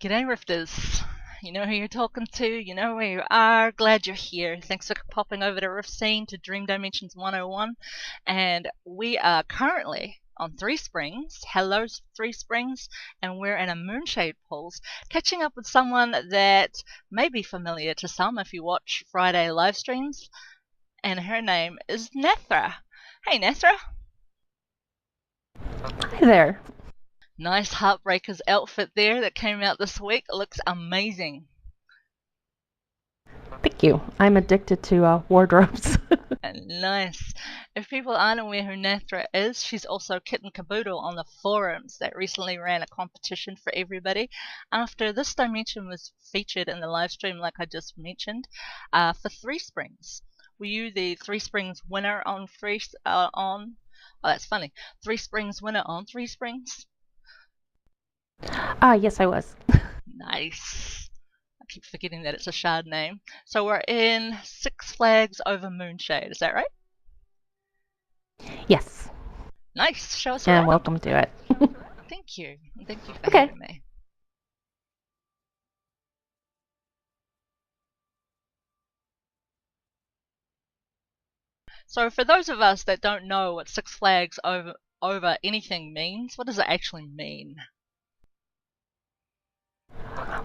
G'day, Rifters. You know who you're talking to, you know where you are. Glad you're here. Thanks for popping over to Rift Scene to Dream Dimensions 101. And we are currently on 3springs. Hello, 3springs. And we're in a Moonshade pools, catching up with someone that may be familiar to some if you watch Friday live streams. And her name is Nathra. Hey, Nathra. Hi there. Nice Heartbreakers outfit there that came out this week. It looks amazing. Thank you. I'm addicted to wardrobes. Nice. If people aren't aware who Nathra is, she's also Kit and Caboodle on the forums that recently ran a competition for everybody after this dimension was featured in the live stream, like I just mentioned, for 3springs. Were you the 3springs winner on oh, that's funny. 3springs winner on 3springs? Yes, I was. Nice. I keep forgetting that it's a shard name. So we're in Six Flags over Moonshade, is that right? Yes. Nice. Show us And around. welcome to it. Thank you. Thank you for Okay. having me. So for those of us that don't know what Six Flags over anything means, what does it actually mean?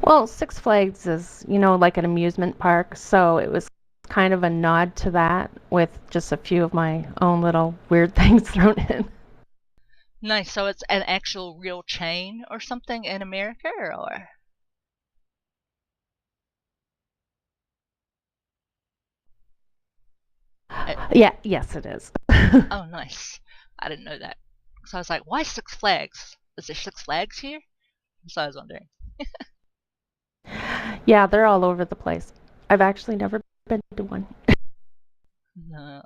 Well, Six Flags is, like an amusement park, so it was kind of a nod to that with just a few of my own little weird things thrown in. Nice. So it's an actual real chain or something in America, or? Yes, it is. Oh, nice. I didn't know that. So I was like, why Six Flags? Is there Six Flags here? So I was wondering. Yeah, they're all over the place. I've actually never been to one. No.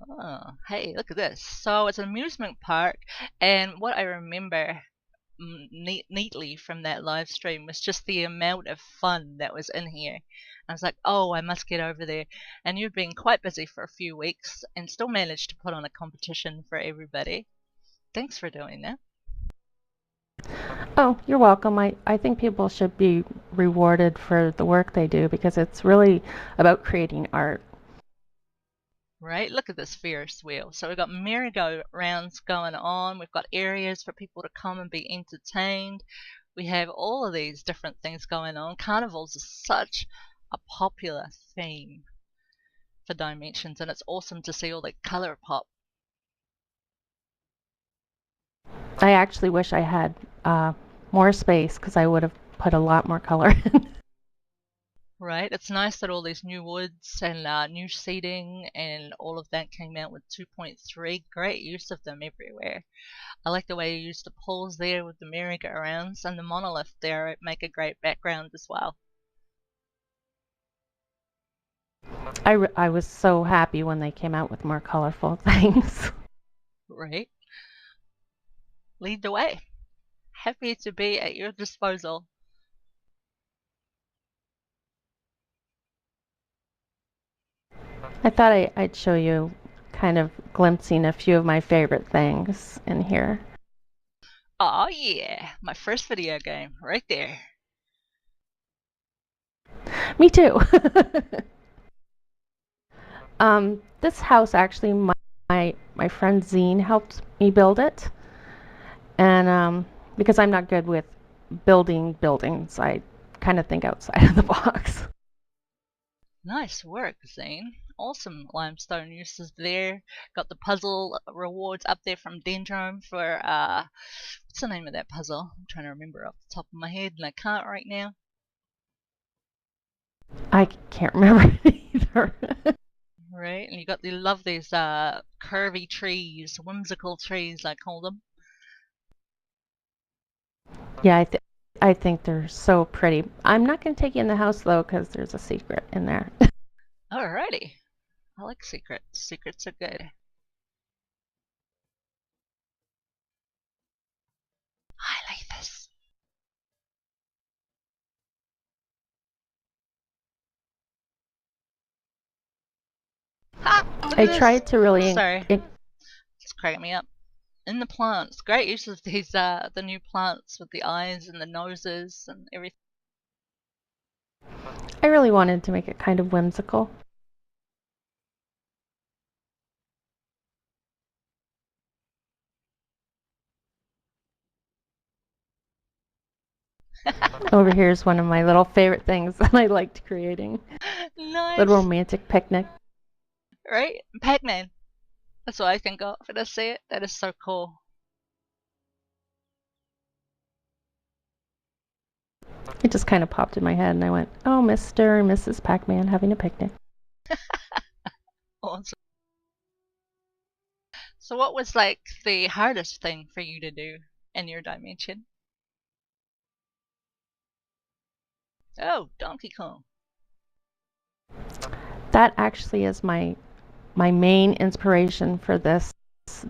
Hey, look at this. So it's an amusement park, and what I remember neatly from that live stream was just the amount of fun that was in here. I was like, oh, I must get over there. And you've been quite busy for a few weeks and still managed to put on a competition for everybody. Thanks for doing that. Oh, you're welcome. I think people should be rewarded for the work they do because it's really about creating art. Right? Look at this Ferris wheel. So we've got merry-go-rounds going on. We've got areas for people to come and be entertained. We have all of these different things going on. Carnivals is such a popular theme for Dimensions, and it's awesome to see all the color pop. I actually wish I had more space because I would have put a lot more color in. Right? It's nice that all these new woods and new seating and all of that came out with 2.3. Great use of them everywhere. I like the way you used the poles there with the merry-go-rounds and the monolith there. It make a great background as well. I was so happy when they came out with more colorful things. Right? Lead the way. Happy to be at your disposal. I thought I'd show you kind of glimpsing a few of my favorite things in here. Oh yeah, my first video game, right there. Me too. This house actually, my friend Zine helped me build it, and because I'm not good with building buildings, I kind of think outside of the box. Nice work, Zane. Awesome limestone uses there. Got the puzzle rewards up there from Dendrome for, what's the name of that puzzle? I'm trying to remember off the top of my head and I can't right now. I can't remember either. Right, and you love these curvy trees, whimsical trees I call them. Yeah, I think they're so pretty. I'm not going to take you in the house though, because there's a secret in there. Alrighty. I like secrets. Secrets are good. Highlight this. Ha! Look I at this! tried to really. Sorry. It's cracking me up. In the plants. Great use of these the new plants with the eyes and the noses and everything. I really wanted to make it kind of whimsical. Over here is one of my little favorite things that I liked creating. Little Nice. romantic picnic. Right? Pac-Man. That's what I think of when I see it. That is so cool. It just kind of popped in my head, and I went, "Oh, Mr. and Mrs. Pac-Man having a picnic." Awesome. So what was like the hardest thing for you to do in your dimension? Oh, Donkey Kong. That actually is my main inspiration for this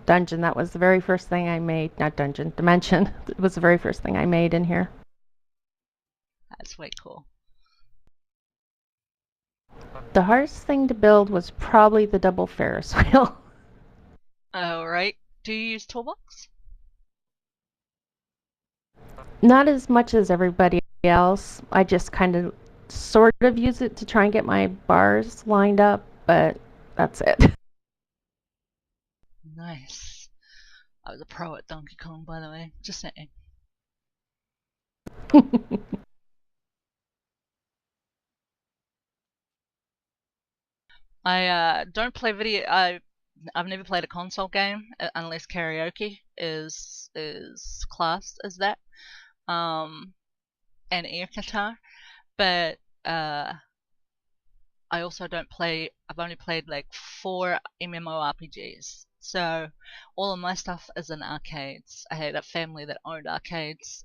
dungeon. That was the very first thing I made. Not dungeon, dimension. It was the very first thing I made in here. That's way cool. The hardest thing to build was probably the double Ferris wheel. Oh, right. Do you use Toolbox? Not as much as everybody else. I just kind of sort of use it to try and get my bars lined up, but that's it. Nice. I was a pro at Donkey Kong, by the way. Just saying. I don't play video. I've never played a console game unless karaoke is classed as that. Um, and air guitar, but uh, I also don't play. I've only played like 4 MMORPGs. So all of my stuff is in arcades. I had a family that owned arcades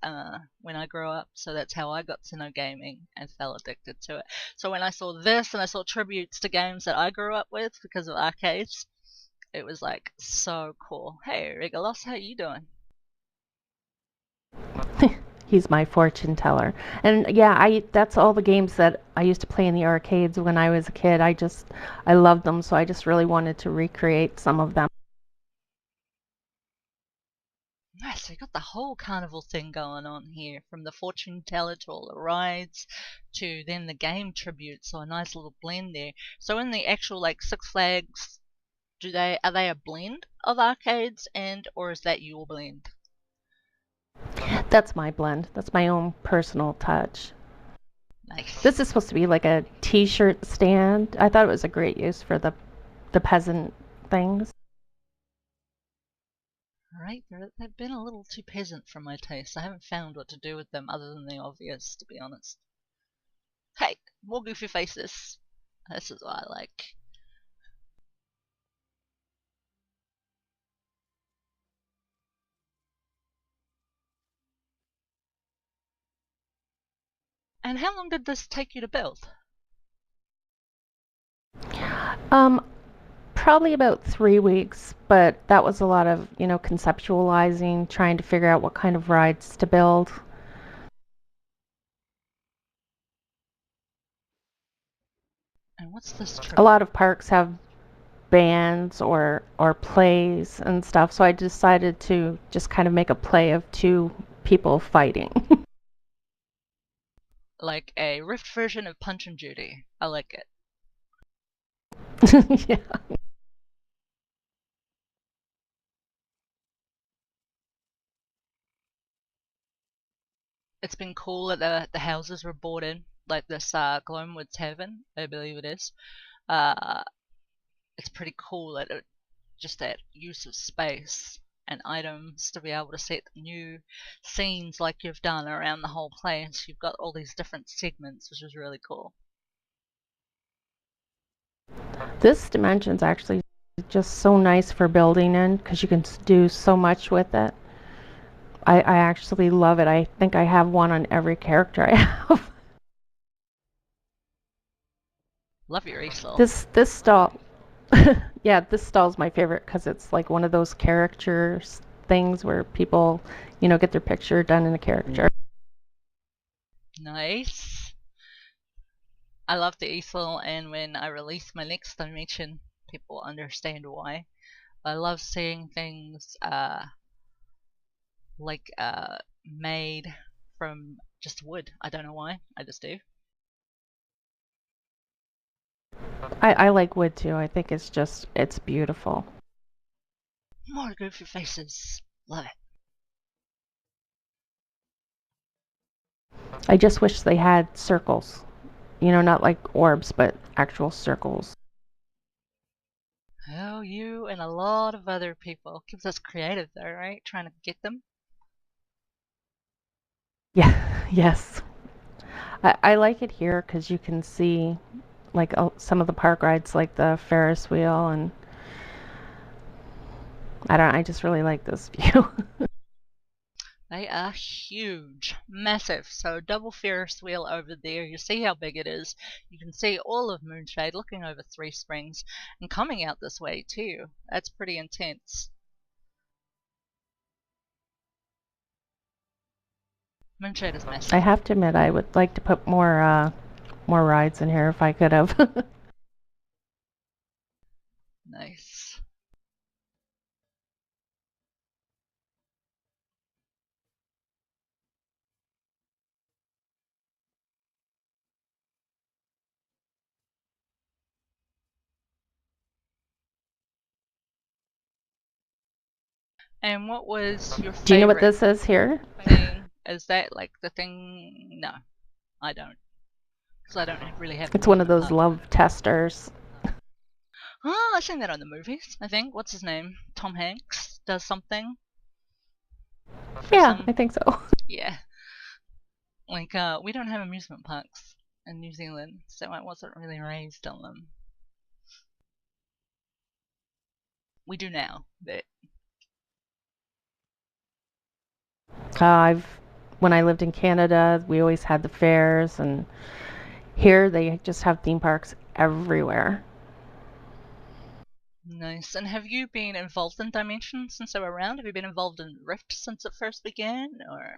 when I grew up, so that's how I got to know gaming and fell addicted to it. So when I saw this and I saw tributes to games that I grew up with because of arcades, it was like so cool. Hey, Regulos, how you doing? He's my fortune teller. And yeah, I that's all the games that I used to play in the arcades when I was a kid. I loved them, so I just really wanted to recreate some of them. Nice, so you got the whole carnival thing going on here, from the fortune teller to all the rides to then the game tribute, so a nice little blend there. So in the actual like Six Flags, are they a blend of arcades and or is that your blend? That's my blend. That's my own personal touch. Nice. This is supposed to be like a t-shirt stand. I thought it was a great use for the peasant things. Alright, they've been a little too peasant for my taste. I haven't found what to do with them other than the obvious, to be honest. Hey, more goofy faces. This is what I like. And how long did this take you to build? Um, Probably about 3 weeks, but that was a lot of, conceptualizing, trying to figure out what kind of rides to build. And what's this A lot tribute? of parks have bands or plays and stuff, so I decided to just kind of make a play of two people fighting. Like a rift version of Punch and Judy. I like it. Yeah. It's been cool that the houses were bought in, like this Gloamwood Tavern, I believe it is. Uh, it's pretty cool that just that use of space and items to be able to set new scenes like you've done around the whole place. You've got all these different segments, which is really cool. This dimension's actually just so nice for building in because you can do so much with it. I actually love it. I think I have one on every character I have. Love your easel. This stall, yeah, this stall's my favorite because it's like one of those characters things where people, get their picture done in a character. Nice. I love the easel, and when I release my next dimension, people understand why. I love seeing things like made from just wood. I don't know why. I just do. I like wood too. I think it's beautiful. More goofy faces. Love it. I just wish they had circles. You know, not like orbs, but actual circles. Oh, you and a lot of other people. Keeps us creative though, right? Trying to get them. Yeah, yes. I like it here because you can see like some of the park rides, like the Ferris wheel, and I just really like this view. They are huge, massive. So double Ferris wheel over there. You see how big it is. You can see all of Moonshade looking over Three Springs and coming out this way too. That's pretty intense. Moonshade is I massive. have to admit, I would like to put more rides in here if I could have. Nice. And what was your Do you know what favorite this is here? thing? Is that like the thing? No, I don't. Because I don't really have It's one of amusement those park. love testers. Oh, I've seen that on the movies, I think. What's his name? Tom Hanks does something for Yeah, some. I think so. Yeah. Like, we don't have amusement parks in New Zealand, so I wasn't really raised on them. We do now, but I've when I lived in Canada, we always had the fairs, and here they just have theme parks everywhere. nice. And have you been involved in Dimension since they were around? Have you been involved in Rift since it first began, or?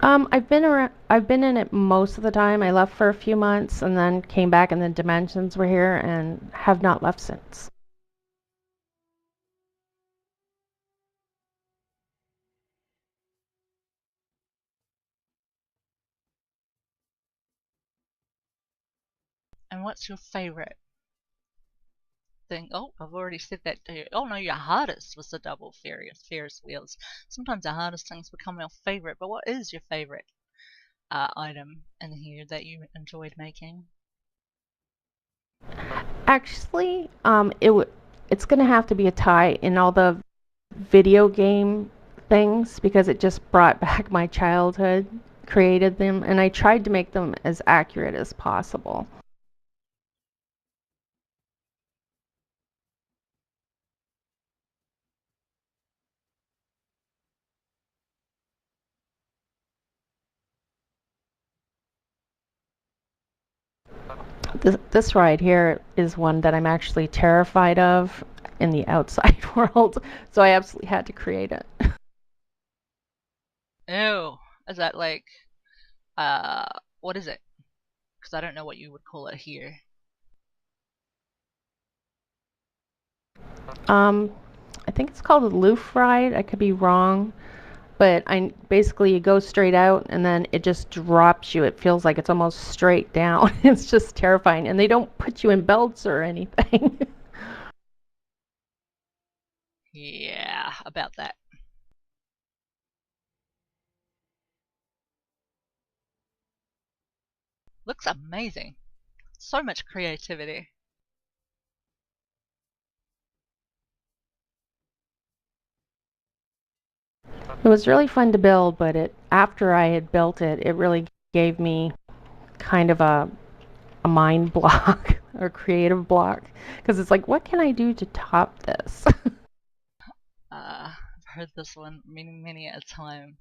I've been in it most of the time. I left for a few months and then came back, and then Dimensions were here, and have not left since. And what's your favorite thing? Oh, I've already said that to you. Oh no, your hardest was the double Ferris wheels. Sometimes the hardest things become our favorite, but what is your favorite item in here that you enjoyed making? Actually, it's gonna have to be a tie in all the video game things because it just brought back my childhood. Created them, and I tried to make them as accurate as possible. This ride here is one that I'm actually terrified of in the outside world, so I absolutely had to create it. Ew, is that like what is it? Because I don't know what you would call it here. Um, I think it's called a loof ride. I could be wrong, but I basically you go straight out and then it just drops you. It feels like it's almost straight down. It's just terrifying, and they don't put you in belts or anything. Yeah, about that. Looks amazing. So much creativity. It was really fun to build, but it after I had built it, it really gave me kind of a mind block or creative block because it's like, what can I do to top this? I've heard this one many a time.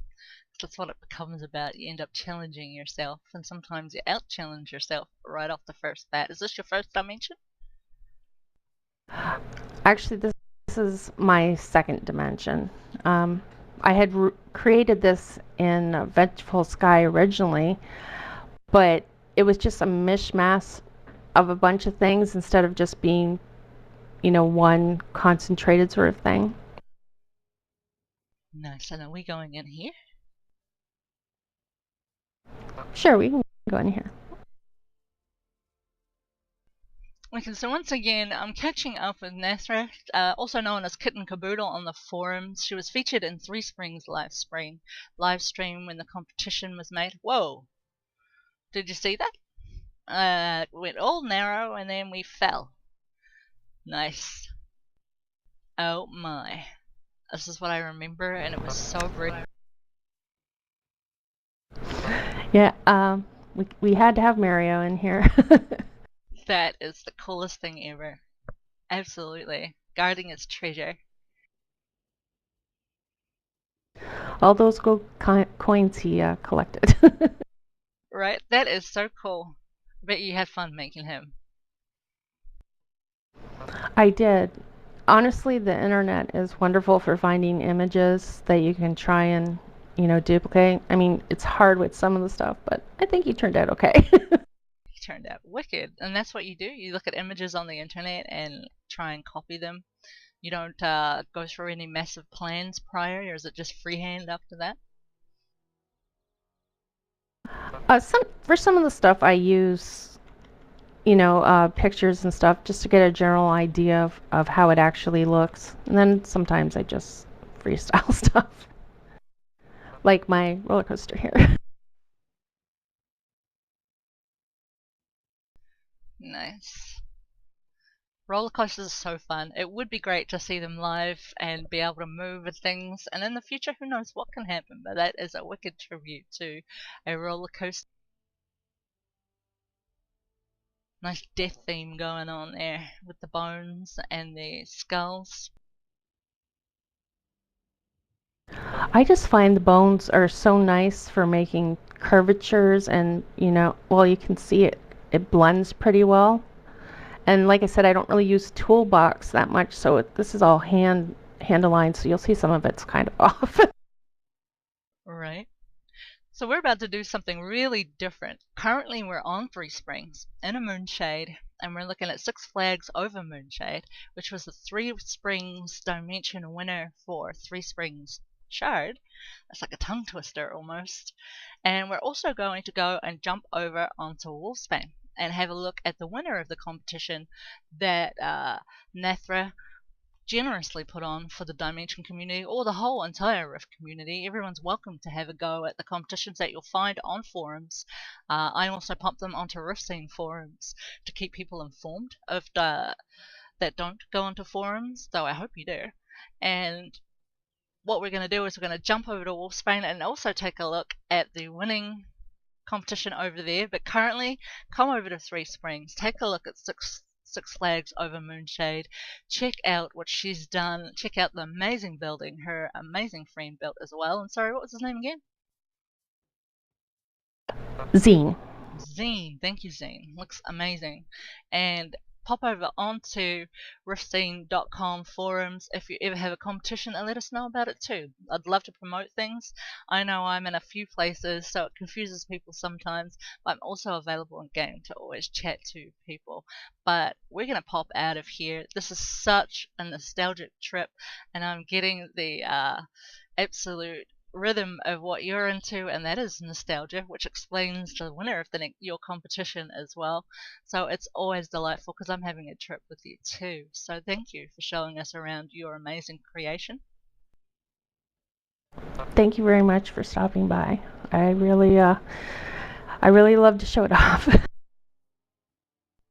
That's what it becomes about. You end up challenging yourself, and sometimes you out challenge yourself right off the first bat. Is this your first dimension? Actually, this is my second dimension. Um, I had created this in Vengeful Sky originally, but it was just a mishmash of a bunch of things instead of just being, one concentrated sort of thing. Nice. And are we going in here? Sure, we can go in here. Okay, so once again, I'm catching up with Nathra, also known as Kitten Caboodle on the forums. She was featured in 3springs livestream when the competition was made. Whoa! Did you see that? It went all narrow and then we fell. Nice. Oh my. This is what I remember, and it was so brief. Yeah, we had to have Mario in here. That is the coolest thing ever. Absolutely. Guarding its treasure. All those gold coins he collected. Right? That is so cool. Bet you had fun making him. I did. Honestly, the internet is wonderful for finding images that you can try and, duplicate. I mean, it's hard with some of the stuff, but I think he turned out okay. He turned out wicked. And that's what you do. You look at images on the internet and try and copy them. You don't go through any massive plans prior, or is it just freehand after that? For some of the stuff, I use, pictures and stuff just to get a general idea of how it actually looks. And then sometimes I just freestyle stuff, like my roller coaster here. Nice. Roller coasters are so fun. It would be great to see them live and be able to move and things. And in the future, who knows what can happen? But that is a wicked tribute to a roller coaster. Nice death theme going on there with the bones and the skulls. I just find the bones are so nice for making curvatures and, well, you can see it blends pretty well. And like I said, I don't really use toolbox that much, so this is all hand aligned, so you'll see some of it's kind of off. Right. So we're about to do something really different. Currently we're on 3springs in a Moonshade, and we're looking at Six Flags over Moonshade, which was the 3springs dimension winner for 3springs Shard. That's like a tongue twister almost. And we're also going to go and jump over onto Wolfsbane and have a look at the winner of the competition that Nathra generously put on for the Dimension community or the whole entire Rift community. Everyone's welcome to have a go at the competitions that you'll find on forums. I also pump them onto Rift Scene forums to keep people informed of that don't go onto forums, though I hope you do. And what we're going to do is we're going to jump over to Wolfsbane and also take a look at the winning competition over there. But currently, come over to 3springs, take a look at Six Flags over Moonshade, check out what she's done, check out the amazing building her amazing friend built as well. And sorry, what was his name again? Zine. Zine, thank you, Zine. Looks amazing. And pop over onto riftscene.com forums if you ever have a competition and let us know about it too. I'd love to promote things. I know I'm in a few places, so it confuses people sometimes, but I'm also available in game to always chat to people. But we're going to pop out of here. This is such a nostalgic trip, and I'm getting the absolute rhythm of what you're into, and that is nostalgia, which explains the winner of your competition as well. So it's always delightful because I'm having a trip with you too. So thank you for showing us around your amazing creation. Thank you very much for stopping by. I really love to show it off.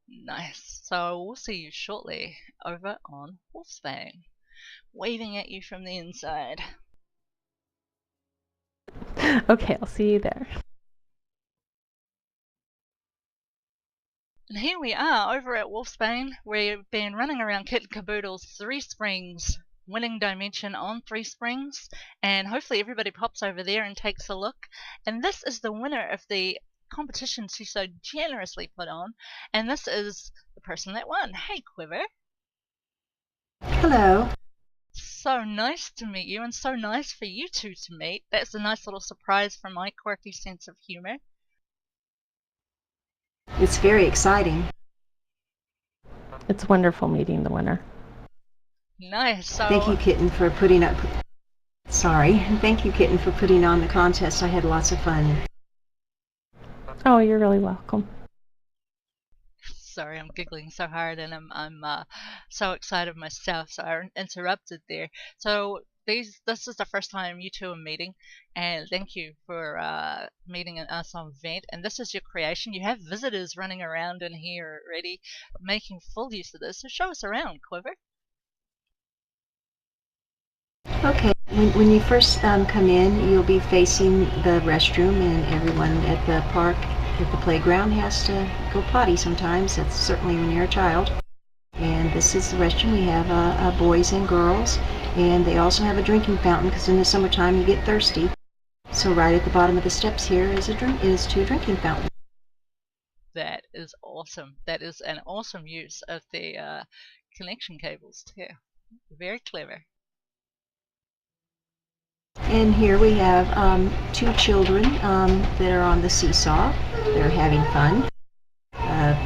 Nice. So we'll see you shortly over on Wolfsbane, waving at you from the inside. Okay, I'll see you there. And here we are over at Wolfsbane. We've been running around Kit Caboodle's 3springs winning dimension on 3springs, and hopefully everybody pops over there and takes a look. And this is the winner of the competition she so generously put on, and this is the person that won. Hey, Quiver. Hello. So nice to meet you, and so nice for you two to meet. That's a nice little surprise for my quirky sense of humor. It's very exciting. It's wonderful meeting the winner. Nice. So Thank you, Kitten, for putting up. Sorry. Thank you, Kitten, for putting on the contest. I had lots of fun. Oh, you're really welcome. Sorry, I'm giggling so hard, and I'm so excited myself. So I interrupted there. So this is the first time you two are meeting, and thank you for meeting us on Vent. And this is your creation. You have visitors running around in here already, making full use of this. So show us around, Quiver. Okay, when you first come in, you'll be facing the restroom, and everyone at the park, at the playground, has to go potty sometimes. That's certainly when you're a child. And this is the restroom. We have boys and girls, and they also have a drinking fountain because in the summertime you get thirsty. So right at the bottom of the steps here is two drinking fountains. That is awesome. That is an awesome use of the connection cables too. Very clever. And here we have two children that are on the seesaw. They're having fun,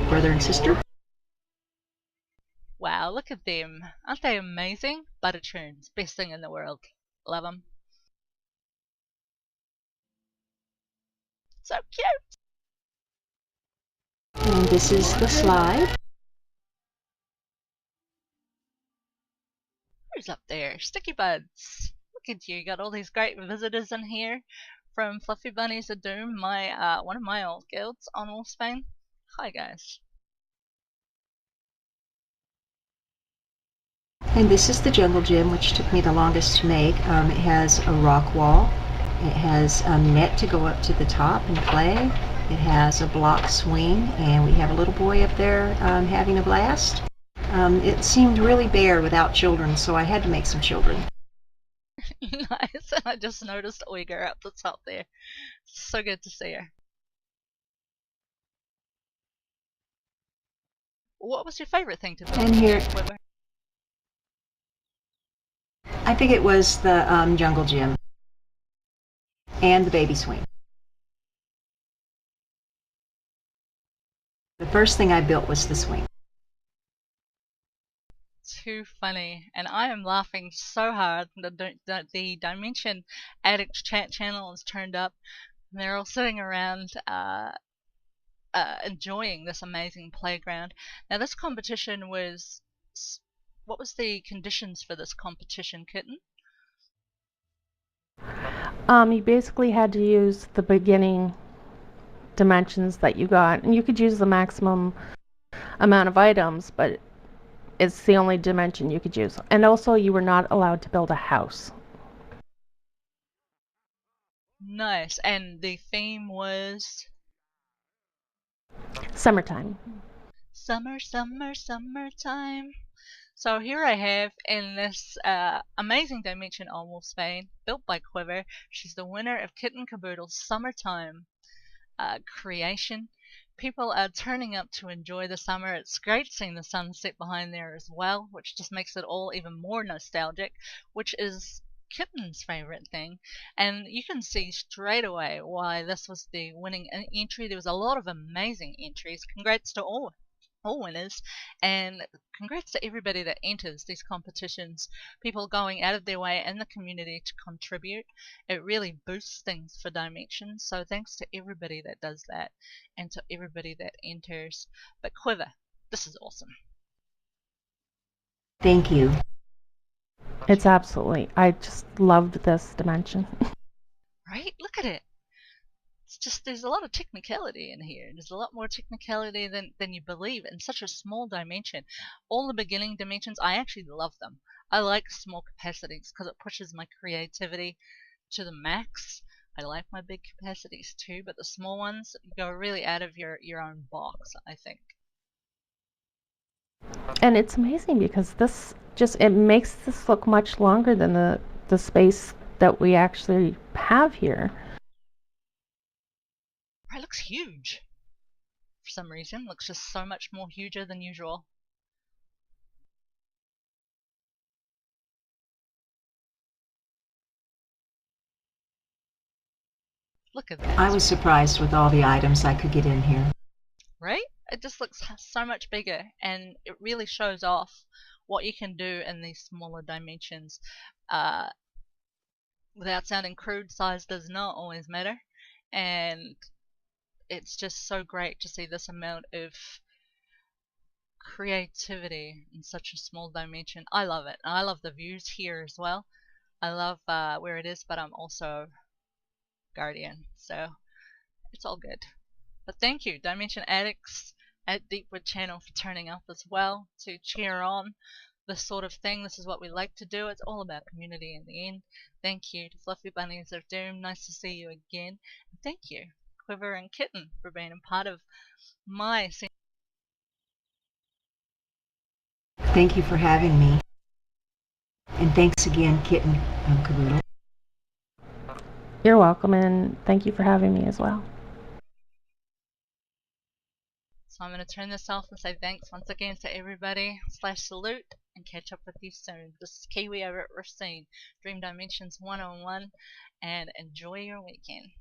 brother and sister. Wow, look at them. Aren't they amazing? Buttertunes, best thing in the world. Love them. So cute. And this is the slide. Who's up there? Sticky Buds. Look at you. Got all these great visitors in here from Fluffy Bunnies of Doom, my one of my old guilds on Wolfsbane. Hi guys. And this is the jungle gym, which took me the longest to make. It has a rock wall. It has a net to go up to the top and play. It has a block swing, and we have a little boy up there having a blast. It seemed really bare without children, so I had to make some children. Nice. I just noticed Uyghur up the top there. So good to see her. What was your favorite thing to build? And here, Quiver? I think it was the jungle gym and the baby swing. The first thing I built was the swing. Too funny, and I am laughing so hard that the Dimension Addict chat channel is turned up, and they're all sitting around enjoying this amazing playground. Now, this competition was. What was the conditions for this competition, Kitten? You basically had to use the beginning dimensions that you got, and you could use the maximum amount of items, but it's the only dimension you could use. And also, you were not allowed to build a house. Nice, and the theme was Summertime. summer, summer, summertime. So here I have in this amazing dimension on Wolfsbane, built by Quiver. She's the winner of Kitten Caboodle's Summertime creation. People are turning up to enjoy the summer. It's great seeing the sunset behind there as well, which just makes it all even more nostalgic, which is Kitten's favorite thing. And you can see straight away why this was the winning entry. There was a lot of amazing entries. Congrats to all winners, and congrats to everybody that enters these competitions, people going out of their way in the community to contribute. It really boosts things for Dimensions, so thanks to everybody that does that and to everybody that enters. But Quiver, this is awesome. Thank you. It's absolutely, I just loved this dimension. Right? Look at it. It's just there's a lot of technicality in here. There's a lot more technicality than you believe in such a small dimension. All the beginning dimensions, I actually love them. I like small capacities because it pushes my creativity to the max. I like my big capacities too, but the small ones go really out of your own box, I think. And it's amazing because this just, it makes this look much longer than the space that we actually have here. It looks huge. For some reason, it looks just so much more huger than usual. Look at that. I was surprised with all the items I could get in here. Right? It just looks so much bigger, and it really shows off what you can do in these smaller dimensions. Without sounding crude, size does not always matter, and it's just so great to see this amount of creativity in such a small dimension. I love it. I love the views here as well. I love where it is, but I'm also Guardian, so it's all good. But thank you, Dimension Addicts at Deepwood Channel, for turning up as well to cheer on this sort of thing. This is what we like to do. It's all about community in the end. Thank you to Fluffy Bunnies of Doom. Nice to see you again. And thank you, Quiver and Kitten, for being a part of my. Thank you for having me. And thanks again, Kitten, Kabuto. You're welcome, and thank you for having me as well. So I'm going to turn this off and say thanks once again to everybody, /salute, and catch up with you soon. This is Kiwi over at Racine, Dream Dimensions 101, and enjoy your weekend.